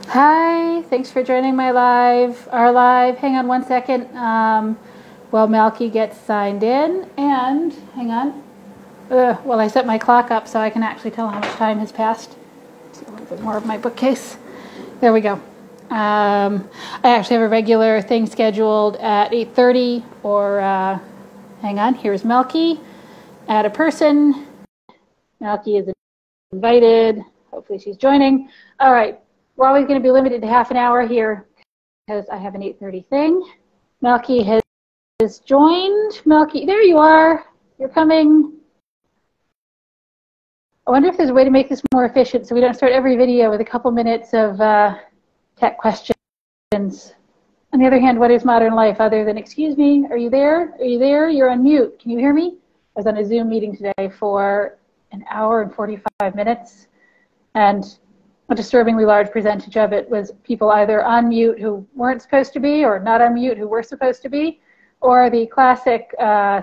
Hi, thanks for joining our live. Hang on one second while Malkie gets signed in. And hang on. Well, I set my clock up so I can actually tell how much time has passed. See a little bit more of my bookcase. There we go. I actually have a regular thing scheduled at 8:30 or hang on, here's Malkie. Add a person. Malkie is invited. Hopefully she's joining. All right. We're always going to be limited to half an hour here because I have an 8:30 thing. Malkie has joined. Malkie, there you are. You're coming. I wonder if there's a way to make this more efficient so we don't start every video with a couple minutes of tech questions. On the other hand, what is modern life other than, excuse me, are you there? Are you there? You're on mute. Can you hear me? I was on a Zoom meeting today for an hour and 45 minutes, and a disturbingly large percentage of it was people either on mute who weren't supposed to be or not on mute who were supposed to be, or the classic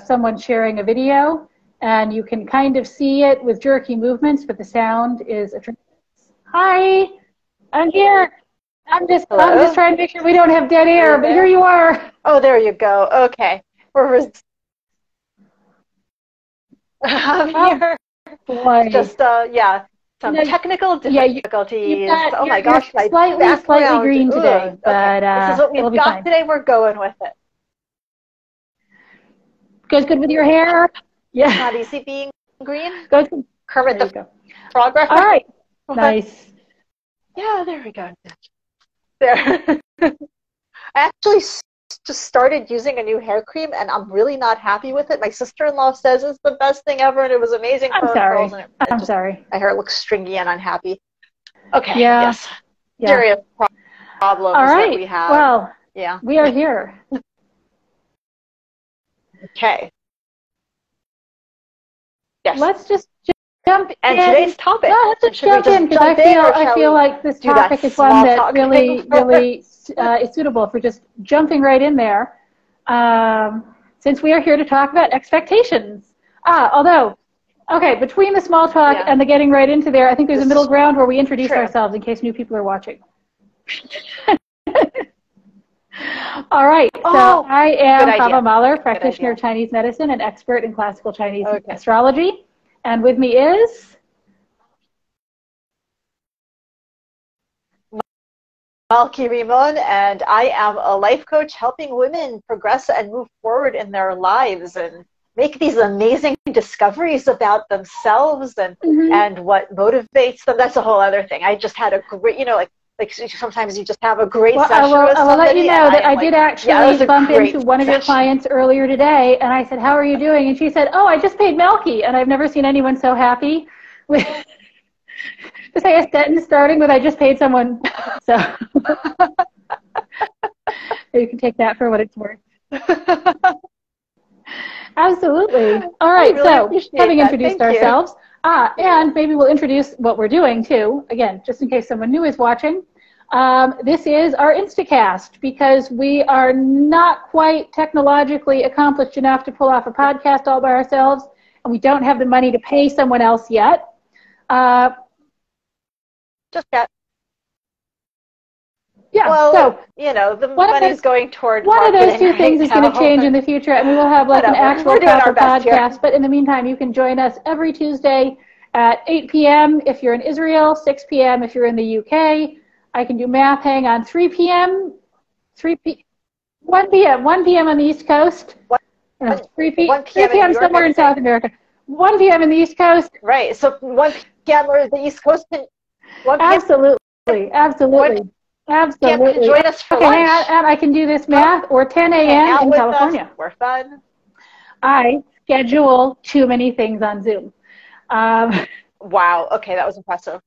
someone sharing a video and you can kind of see it with jerky movements, but the sound is atrocious. Hi, I'm here. I'm just trying to make sure we don't have dead air, but here you are. Oh, there you go. Okay. I'm here. Boy. Just, yeah. Some technical difficulties. Oh my gosh, you're slightly green today, but this is what we've got today. We're going with it. Goes good with your hair. Yeah. It's not easy being green. Goes good. Kermit the Frog reference. All right. Nice. Yeah, there we go. There. I actually just started using a new hair cream, and I'm really not happy with it. My sister-in-law says it's the best thing ever, and it was amazing for her curls. I'm sorry. My hair looks stringy and unhappy. Okay. Yeah. Yes. Yeah. Serious problems that we have. Well, yeah. We are here. Okay. Yes. Let's just jump in. And today's topic. No, let's just jump in because I feel like this topic is one that really is suitable for just jumping right in there. Since we are here to talk about expectations. Although, okay, between the small talk and the getting right into there, I think there's a middle ground where we introduce ourselves in case new people are watching. All right, so I am Havva Mahler, practitioner of Chinese medicine and expert in classical Chinese astrology. And with me is Malkie Rimon, and I am a life coach helping women progress and move forward in their lives and make these amazing discoveries about themselves and what motivates them. That's a whole other thing. I just had a great, like sometimes you just have a great session with somebody. I will let you know that I did actually bump into one of your clients earlier today, and I said, how are you doing? And she said, oh, I just paid Malkie, and I've never seen anyone so happy with to say a sentence starting with, I just paid someone. So you can take that for what it's worth. Absolutely. All right, so having introduced ourselves, and maybe we'll introduce what we're doing too, again, just in case someone new is watching. This is our Instacast because we are not quite technologically accomplished enough to pull off a podcast all by ourselves, and we don't have the money to pay someone else yet. Just that. Yeah, well, so the money's going toward one of those two things is going to change in the future, and we will have like an actual proper podcast. But in the meantime, you can join us every Tuesday at 8 p.m. if you're in Israel, 6 p.m. if you're in the UK. I can do math. Hang on, 3 p.m. 1 p.m. on the East Coast. 3 p.m. somewhere in South America. 1 p.m. in the East Coast. Right. So 1 p.m. or the East Coast. Absolutely. Absolutely. Join us for lunch. And I can do this math, or 10 a.m. in California. We're fun. I schedule too many things on Zoom. Wow. Okay, that was impressive.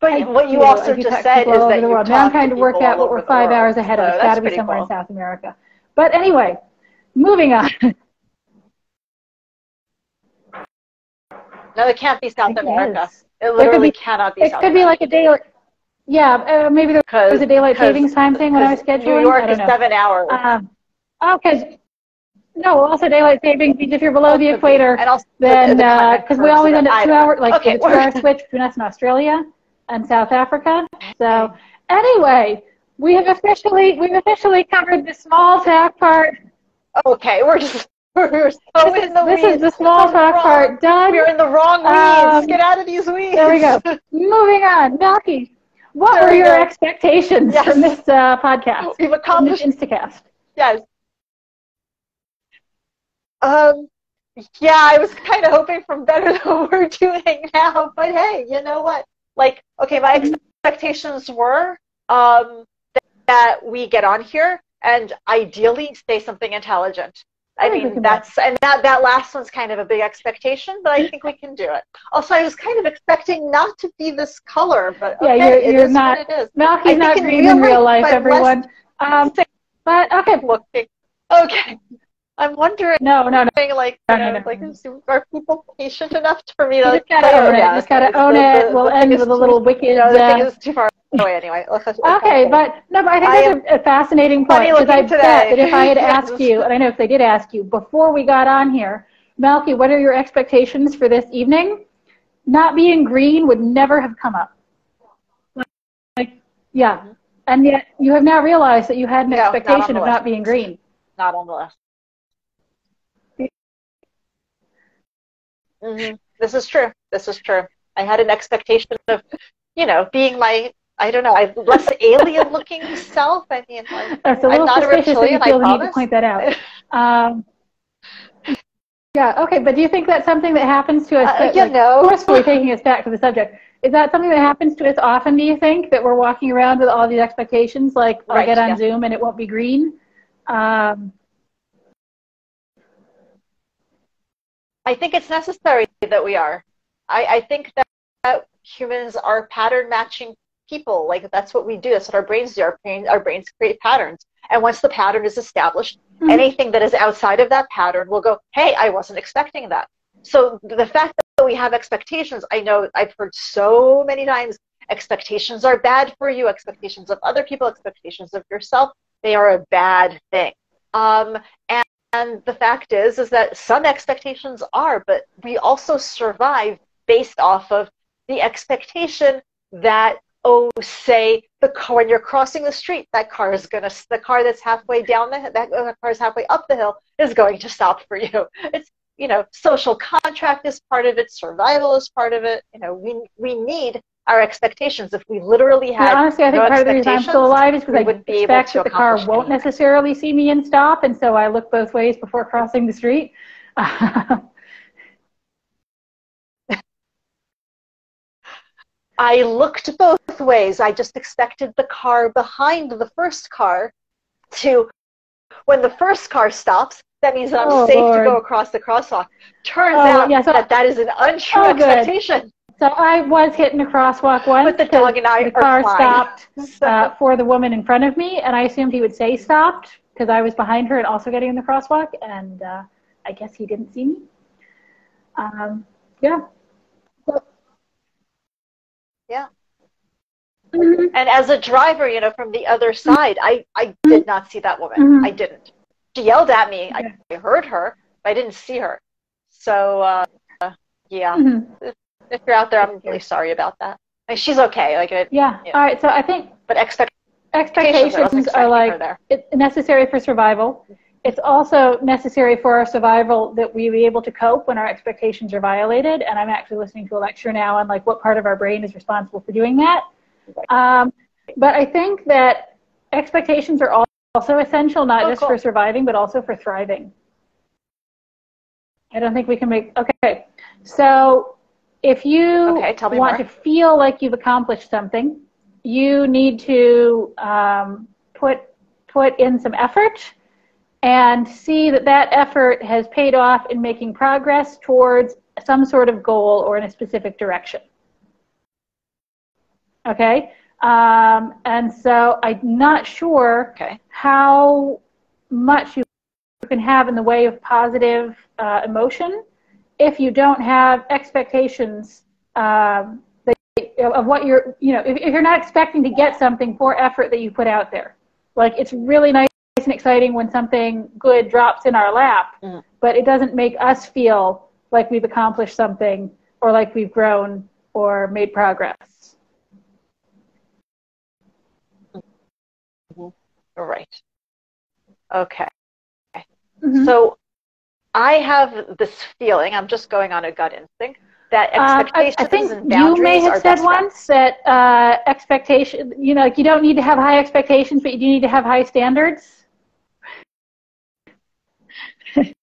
But what you also just said is that you now I'm trying to work out what we're 5 hours ahead of. It's got to be somewhere in South America. But anyway, moving on. No, it can't be South America. It literally cannot be South America. It could be like a daylight. Yeah, maybe there was a daylight savings time thing when I was scheduling. New York is 7 hours. Because No, also daylight savings means if you're below the equator, and also then the because we always end up 2 hours, like okay, the 2 hour switch between us and Australia and South Africa. So anyway, we've officially covered the small talk part. Okay, we're so in the weeds. This is the small talk part done. We're in the wrong weeds. Get out of these weeds. There we go. Moving on, Malkie. What were your expectations from this podcast? We've accomplished this Instacast. Yes. Yeah, I was kind of hoping for better than what we're doing now, but hey, you know what? Like, okay, my expectations were that we get on here and ideally say something intelligent. I mean, that last one's kind of a big expectation, but I think we can do it. Also, I was kind of expecting not to be this color, but okay, yeah, you're not. What it is. Malkie's not green in real life, everyone. But okay, looking. Okay. I'm wondering. No. Like, are people patient enough for me to? Just gotta own it. Just gotta own it. We'll end with a little wicked. The thing is too far away anyway. Okay, but I think that's a fascinating point, because I bet that if I had asked you, and I know if they did ask you before we got on here, Malkie, what are your expectations for this evening? Not being green would never have come up. Yeah, and yet you have now realized that you had an expectation of not being green. Not on the list. This is true. I had an expectation of, being my, I don't know, less alien-looking self. I mean, like, I'm not a reptilian, I promise. Need to point that out. Yeah, okay, but do you think that's something that happens to us? Forcefully taking us back to the subject. Is that something that happens to us often, do you think, that we're walking around with all these expectations, like I'll get on Zoom and it won't be green? I think it's necessary that we are. I think that humans are pattern matching people. Like, that's what we do. That's what our brains do. Our brains create patterns. And once the pattern is established, anything that is outside of that pattern will go, hey, I wasn't expecting that. So the fact that we have expectations, I know I've heard so many times, expectations are bad for you, expectations of other people, expectations of yourself, they are a bad thing. And the fact is that some expectations are, but we also survive based off of the expectation that, say when you're crossing the street, the car that's halfway down that car is halfway up the hill is going to stop for you. It's, social contract is part of it, survival is part of it. We need our expectations. If we literally had honestly, I think part of the reason I'm still alive is because I would expect that the car won't necessarily see me and stop, and so I look both ways before crossing the street. I looked both ways. I just expected the car behind the first car to, when the first car stops, that means that I'm safe to go across the crosswalk. Turns out that is an untrue expectation. So I was hitting a crosswalk once. But the dog and I the car stopped for the woman in front of me, and I assumed he would say stopped because I was behind her and also getting in the crosswalk, and I guess he didn't see me. Yeah. Yeah. And as a driver, from the other side, I did not see that woman. I didn't. She yelled at me. I heard her, but I didn't see her. So, yeah. If you're out there, I'm really sorry about that. Like, she's okay. All right. So I think expectations are it's necessary for survival. It's also necessary for our survival that we be able to cope when our expectations are violated. And I'm actually listening to a lecture now on what part of our brain is responsible for doing that. But I think that expectations are also essential, not just for surviving, but also for thriving. I don't think we can make. Okay. So if you want to feel like you've accomplished something, you need to put in some effort and see that effort has paid off in making progress towards some sort of goal or in a specific direction. Okay? And so I'm not sure how much you can have in the way of positive emotion if you don't have expectations of what you're, if you're not expecting to get something for effort that you put out there. Like, it's really nice and exciting when something good drops in our lap, but it doesn't make us feel like we've accomplished something or like we've grown or made progress. Right. Okay. So I have this feeling, I'm just going on a gut instinct, that expectations I think and boundaries you may have are said best once friends. that expectation, you know, like you don't need to have high expectations, but you do need to have high standards. I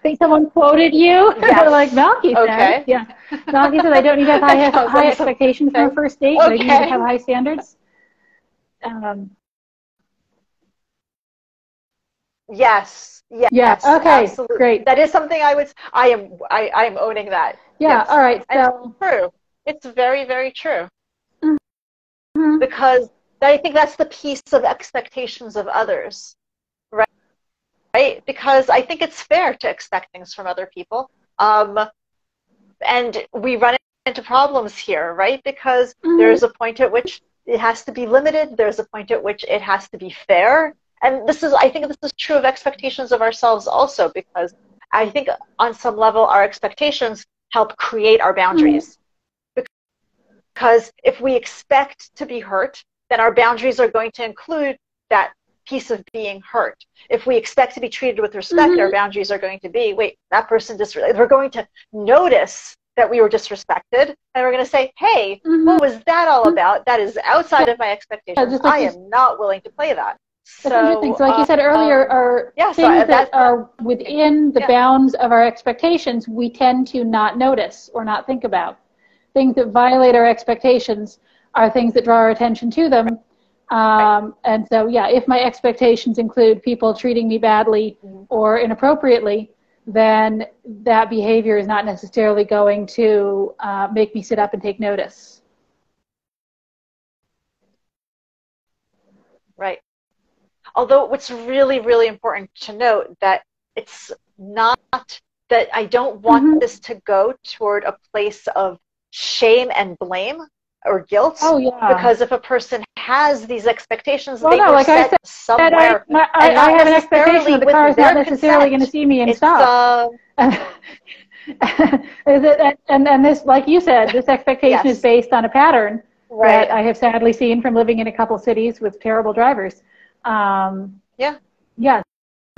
think someone quoted you, Yes. like Malkie said. Yeah, Malkie said, I don't need to have high expectations for a first date, but I do need to have high standards. Yes. Yeah. Okay. Absolutely. Great. That is something I am owning that. Yeah. Yes. All right. So and it's true. It's very, very true. Because I think that's the piece of expectations of others, right? Right? Because I think it's fair to expect things from other people. And we run into problems here, right? Because there's a point at which it has to be limited. There's a point at which it has to be fair. And I think this is true of expectations of ourselves also, because I think on some level our expectations help create our boundaries. Because if we expect to be hurt, then our boundaries are going to include that piece of being hurt. If we expect to be treated with respect, our boundaries are going to be, wait, that person we're going to notice that we were disrespected, and we're going to say, hey, what was that all about? That is outside of my expectations. I am not willing to play that. That's interesting. So like you said earlier, are things that are within the bounds of our expectations, we tend to not notice or not think about. Things that violate our expectations are things that draw our attention to them. And so, yeah, if my expectations include people treating me badly or inappropriately, then that behavior is not necessarily going to make me sit up and take notice. Right. Although what's really, really important to note that it's not that I don't want this to go toward a place of shame and blame or guilt. Oh, yeah. Because if a person has these expectations, well, they no, were like set somewhere. I have an expectation that the car is not necessarily going to see me and stop. And this, like you said, this expectation is based on a pattern that I have sadly seen from living in a couple cities with terrible drivers. Yeah.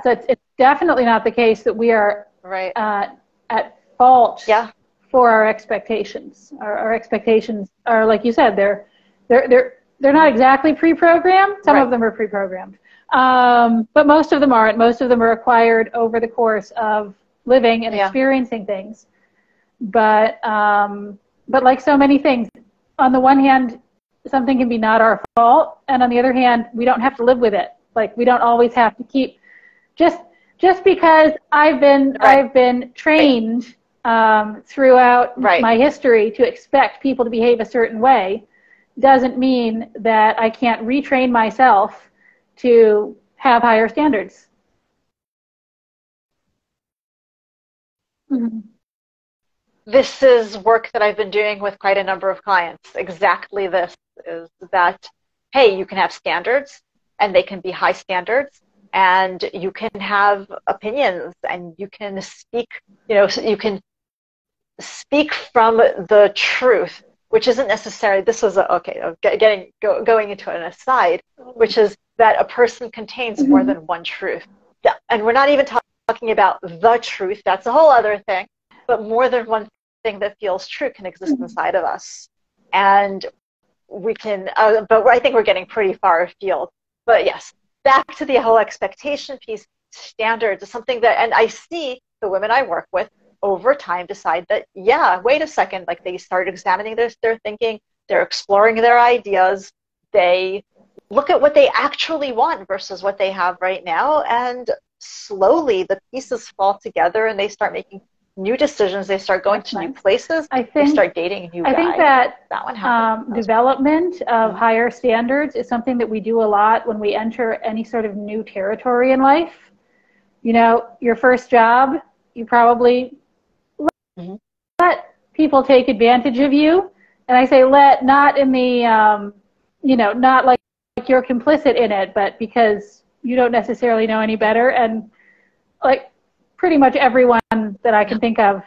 So it's definitely not the case that we are at fault for our expectations. Our expectations are, like you said, they're not exactly pre-programmed. Some of them are pre-programmed, but most of them aren't. Most of them are acquired over the course of living and experiencing things. But like so many things, on the one hand, something can be not our fault, and on the other hand, we don't have to live with it. Like, we don't always have to keep just because I've been trained throughout my history to expect people to behave a certain way doesn't mean that I can't retrain myself to have higher standards. This is work that I've been doing with quite a number of clients. Exactly this is that, hey, you can have standards, and they can be high standards, and you can have opinions, and you can speak, you can speak from the truth, which isn't necessary. This was going into an aside, which is that a person contains more than one truth. And we're not even talking about the truth. That's a whole other thing. But more than one thing that feels true can exist inside of us. And we can, but I think we're getting pretty far afield. But yes, back to the whole expectation piece, standards is something that, and I see the women I work with over time decide that, yeah, wait a second, like they start examining their thinking, they're exploring their ideas, they look at what they actually want versus what they have right now, and slowly the pieces fall together and they start making new decisions, they start going to new places, they start dating a new guy. I think that one happens. Development of higher standards is something that we do a lot when we enter any sort of new territory in life. Your first job, you probably let people take advantage of you. And I say not in the, not like you're complicit in it, but because you don't necessarily know any better. And like pretty much everyone that I can think of,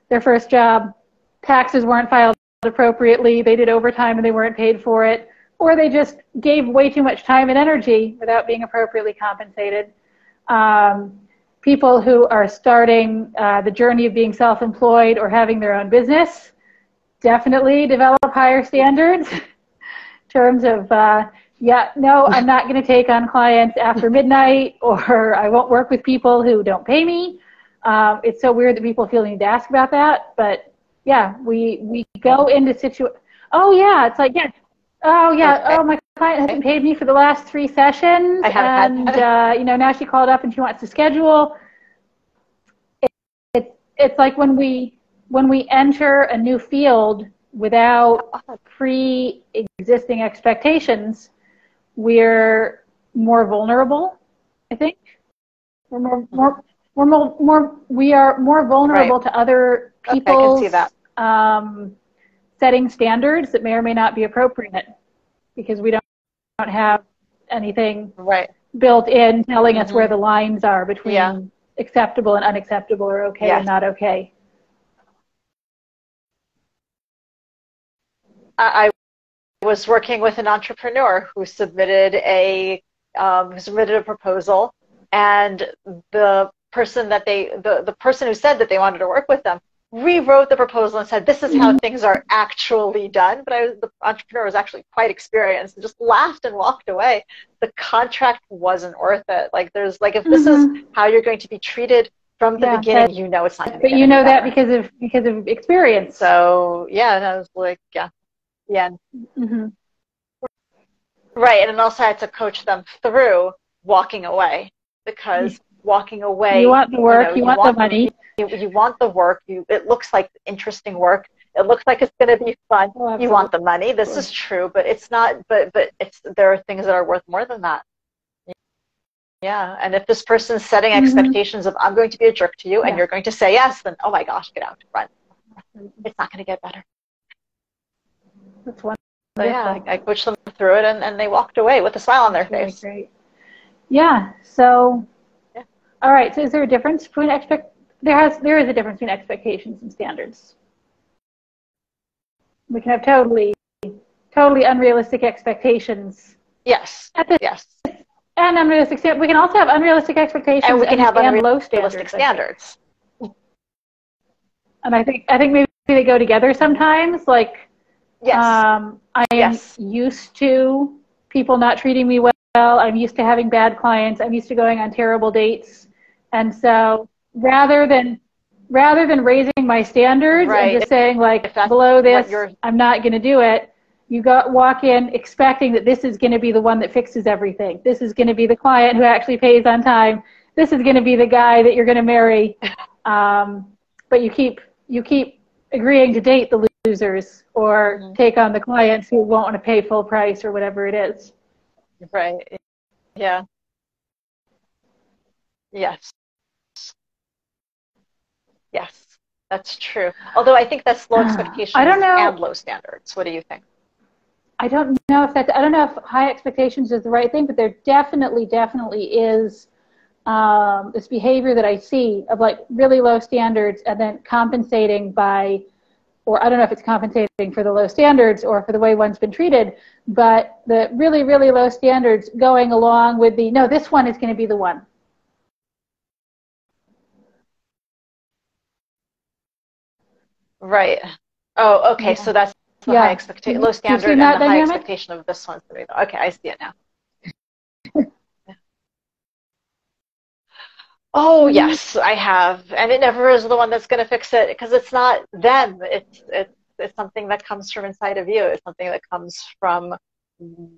their first job, taxes weren't filed appropriately, they did overtime and they weren't paid for it, or they just gave way too much time and energy without being appropriately compensated. People who are starting the journey of being self-employed or having their own business definitely develop higher standards in terms of, yeah, no, I'm not going to take on clients after midnight, or I won't work with people who don't pay me. It's so weird that people feel the need to ask about that, but yeah, we go into oh yeah, it's like, yeah, oh yeah, okay. Oh, my client hasn't paid me for the last 3 sessions, and you know, now she called up and she wants to schedule. It's like when we enter a new field without pre-existing expectations, we're more vulnerable, I think. We are more vulnerable to other people's setting standards that may or may not be appropriate, because we don't have anything built in telling us where the lines are between acceptable and unacceptable, or okay and not okay. I was working with an entrepreneur who submitted a proposal, and the person who said that they wanted to work with them rewrote the proposal and said, this is how things are actually done. But the entrepreneur was actually quite experienced and just laughed and walked away. The contract wasn't worth it. Like, there's like, if this is how you're going to be treated from the beginning, you know it's not going to be. But you know that because of experience. So yeah, and I was like, yeah. Right, and then also I had to coach them through walking away, because walking away, you want the work, you want the money. You want the work. It looks like interesting work. It looks like it's going to be fun. Oh, you want the money. This is true, but it's not. But there are things that are worth more than that. Yeah, and if this person's setting expectations of, I'm going to be a jerk to you, and you're going to say yes, then oh my gosh, get out, run. It's not going to get better. That's wonderful. So yeah, I coached them through it, and they walked away with a smile on their face. Great. Yeah. So, all right. So, is there a difference between there is a difference between expectations and standards. We can have totally unrealistic expectations. Yes. And unrealistic standards. We can also have unrealistic expectations, and we can have unrealistic low standards. And I think maybe they go together sometimes. Like, I am used to people not treating me well. I'm used to having bad clients. I'm used to going on terrible dates, and so rather than raising my standards and just saying, like, below this, I'm not going to do it, you walk in expecting that this is going to be the one that fixes everything. This is going to be the client who actually pays on time. This is going to be the guy that you're going to marry. But you keep agreeing to date the losers or take on the clients who won't want to pay full price or whatever it is. Right. Yeah. Yes. Yes, that's true. Although I think that's low expectations and low standards. What do you think? I don't know if high expectations is the right thing, but there definitely is this behavior that I see of, like, really low standards and then compensating by, or I don't know if it's compensating for the low standards or for the way one's been treated, but the really, really low standards going along with the, no, this one is going to be the one. Right. Oh, okay. So that's the high expectation, low standard, and the high expectation of this one. Okay, I see it now. Oh, yes, I have, and it never is the one that's going to fix it, because it's not them. It's something that comes from inside of you. It's something that comes from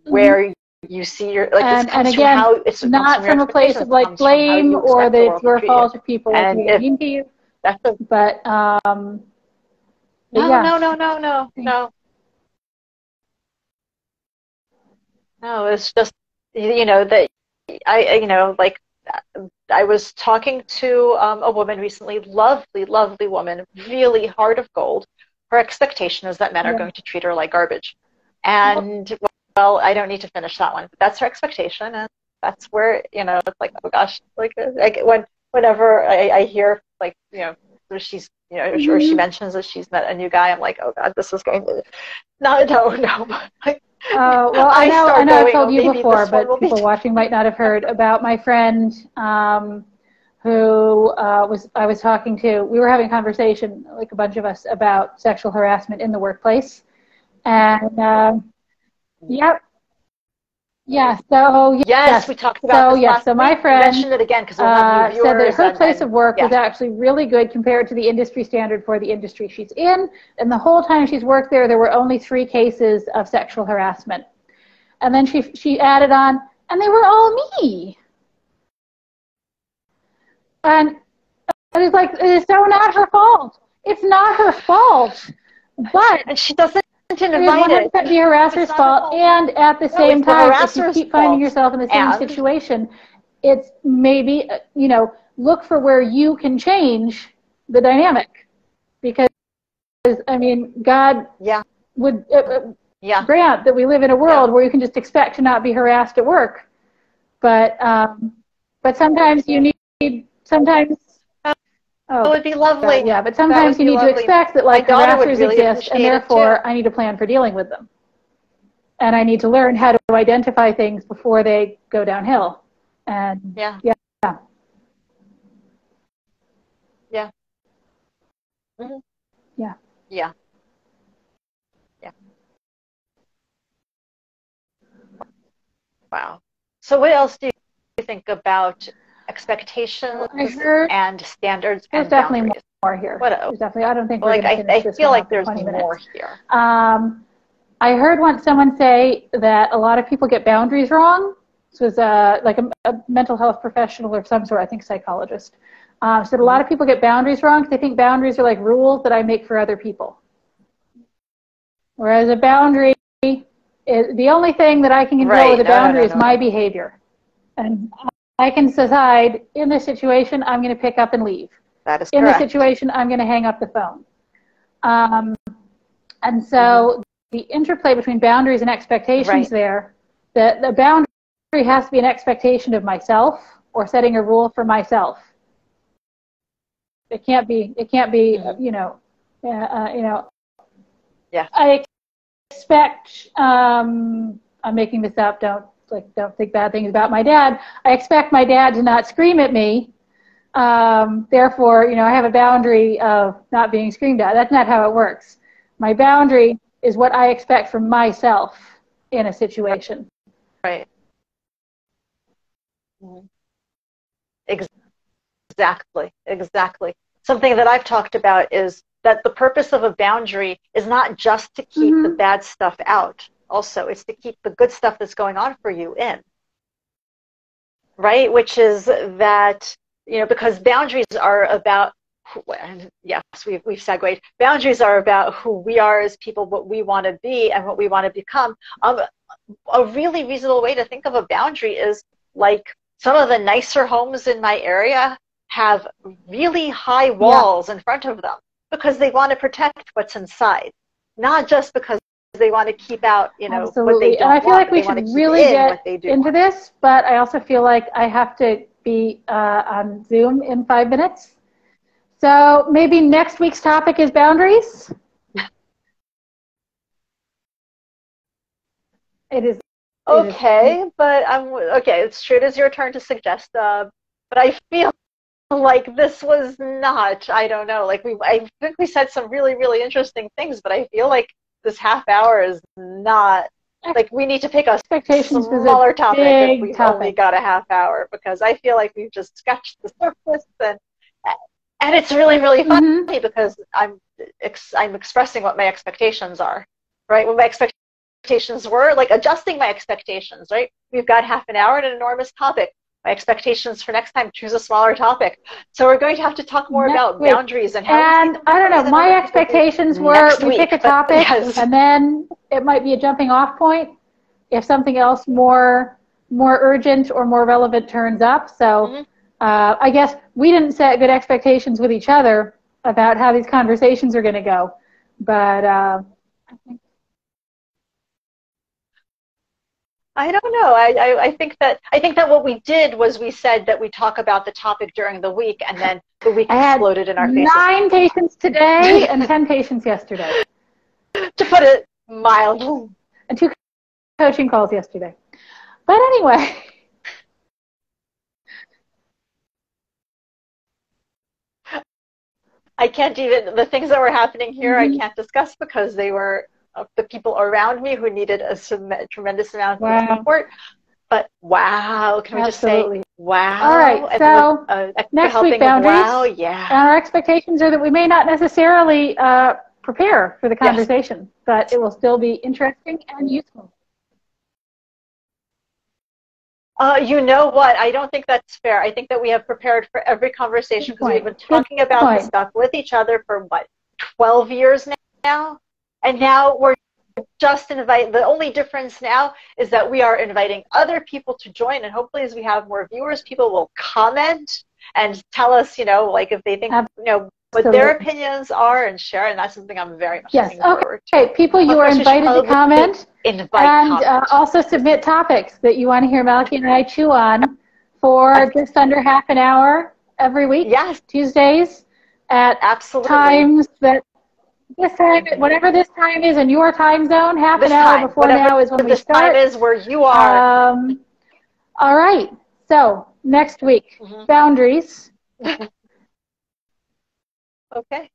where you see your, like, and again, how it's not from a place of, like, blame or that it's your fault if people are being mean to you. But No, it's just, that I was talking to a woman recently, lovely woman, really heart of gold. Her expectation is that men are going to treat her like garbage. And, well, I don't need to finish that one, but that's her expectation. And that's where, you know, it's like, oh gosh, like whenever I hear, like, you know, she's, you know, or she mentions that she's met a new guy, I'm like, oh God, this is going to, no. Like, well, I know I've told you before, but people be watching might not have heard about my friend who I was talking to. We were having a conversation, like a bunch of us, about sexual harassment in the workplace. And yep. Yeah, so yes, we talked about this last so week. my friend Mention it again because we'll have new said that viewers. her place of work was actually really good compared to the industry standard for the industry she's in. And the whole time she's worked there, there were only 3 cases of sexual harassment. And then she added on, and they were all me. And it's like, it is so not her fault. It's not her fault. But and she doesn't invite it. It's the harasser's fault, and at the same time, if you keep finding yourself in the same situation, it's maybe, you know, look for where you can change the dynamic. Because, I mean, God would grant that we live in a world where you can just expect to not be harassed at work. But sometimes you need, it would be lovely. But sometimes you need to expect that, like, harassers exist, and therefore I need a plan for dealing with them. And I need to learn how to identify things before they go downhill. And Mm-hmm. Wow. So what else do you think about expectations and standards and definitely boundaries? More here. There's definitely, I don't think we're like, going to finish this. I feel like there's 20 more minutes. here. I heard once someone say that a lot of people get boundaries wrong. This was like a mental health professional of some sort, I think psychologist. Said a lot of people get boundaries wrong because they think boundaries are like rules that I make for other people. Whereas a boundary is the only thing that I can control with a boundary is my behavior. And I can decide, in this situation, I'm going to pick up and leave. That is correct. In this situation, I'm going to hang up the phone. And so the interplay between boundaries and expectations there, the boundary has to be an expectation of myself or setting a rule for myself. It can't be, you know, I expect, I'm making this up, don't think bad things about my dad. I expect my dad to not scream at me. Therefore, you know, I have a boundary of not being screamed at. That's not how it works. My boundary is what I expect from myself in a situation. Right. Exactly. Something that I've talked about is that the purpose of a boundary is not just to keep the bad stuff out. Also, it's to keep the good stuff that's going on for you in. Right? Which is that, you know, because boundaries are about, yes, we've segued. Boundaries are about who we are as people, what we want to be and what we want to become. A really reasonable way to think of a boundary is like some of the nicer homes in my area have really high walls in front of them because they want to protect what's inside, not just because they want to keep out, you know, what they don't want. And I feel like we should really get into this, but I also feel like I have to be on Zoom in 5 minutes. So maybe next week's topic is boundaries. It is. Okay, but okay. It's true. It is your turn to suggest. But I feel like this was not. I don't know. Like I think we said some really, really interesting things, but I feel like this half hour is not. Like we need to pick a smaller topic if we've only got a half hour, because I feel like we've just scratched the surface, and it's really, really funny because I'm expressing what my expectations are, right? What my expectations were, like adjusting my expectations, right? We've got half an hour and an enormous topic. My expectations for next time, choose a smaller topic. So we're going to have to talk more about boundaries and how. And I don't know, my expectations were we pick a topic and then it might be a jumping off point if something else more urgent or more relevant turns up. So I guess we didn't set good expectations with each other about how these conversations are going to go. But I think I don't know. I think that what we did was we said that we talk about the topic during the week, and then the week exploded in our faces. 9 patients today and 10 patients yesterday. To put it mildly. And 2 coaching calls yesterday. But anyway. I can't even, the things that were happening here, I can't discuss because they were the people around me who needed a tremendous amount of support. But wow, can we just say wow? All right, so next week, boundaries. Wow, yeah. Our expectations are that we may not necessarily prepare for the conversation, but it will still be interesting and useful. You know what? I don't think that's fair. I think that we have prepared for every conversation because we've been talking about this stuff with each other for, what, 12 years now? And now we're just inviting, the only difference now is that we are inviting other people to join, and hopefully as we have more viewers, people will comment and tell us, you know, like if they think, you know, what their opinions are and share, and that's something I'm very much looking forward to. Okay, people, you are invited to comment and also submit topics that you want to hear Malkie and I chew on for just under half an hour every week. Yes. Tuesdays at times that this time, whatever this time is in your time zone, half an hour before now is when we start. This time is where you are. All right. So next week, boundaries. Okay.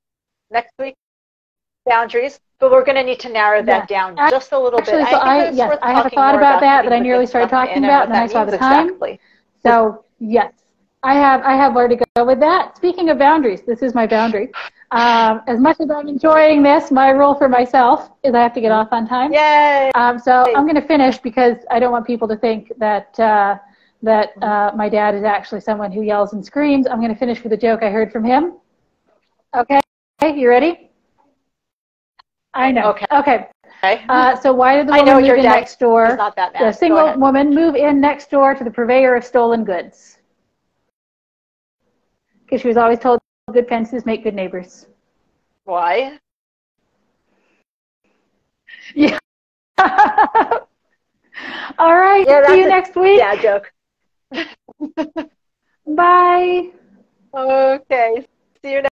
Next week, boundaries. But we're going to need to narrow that down just a little bit. So I have a thought about that I nearly started talking about, and then I saw the time. Exactly. So yes, I have where to go with that. Speaking of boundaries, this is my boundary. As much as I'm enjoying this, my rule for myself is I have to get off on time. Yay! So I'm going to finish because I don't want people to think that my dad is actually someone who yells and screams. I'm going to finish with a joke I heard from him. Okay, you ready? I know. Okay. So why did the woman move in next door? The single woman move in next door to the purveyor of stolen goods? Because she was always told good fences make good neighbors. Why? Yeah. All right. See you next week. Yeah, joke. Bye. Okay. See you next